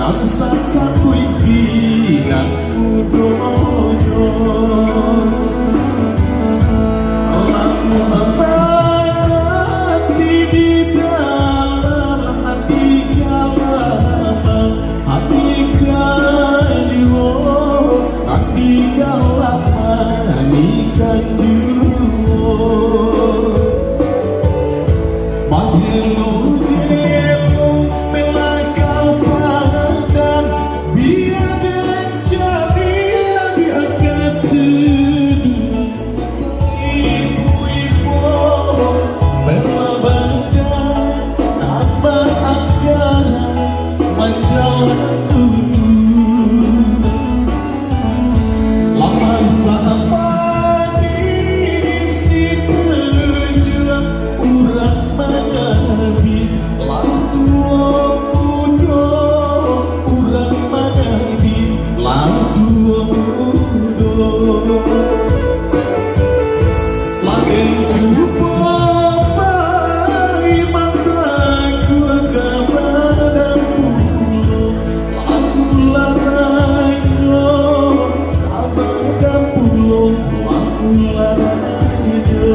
Saka kui pinang kudoyo Lamu abadi di dalam hati kalama Hati kaliwo hati kalama nikah juwo Majelo jelo bela kau padan biar jadi lagi akan teduh ibu-ibu bela baca nama akan menjalan lama saat di situ berjuang urang mengabi lagu mudo urang mengabi lagu mudo lagi coba bagi mataku kepada pulau lagu larayo kepada pulau lagu larayo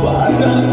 badan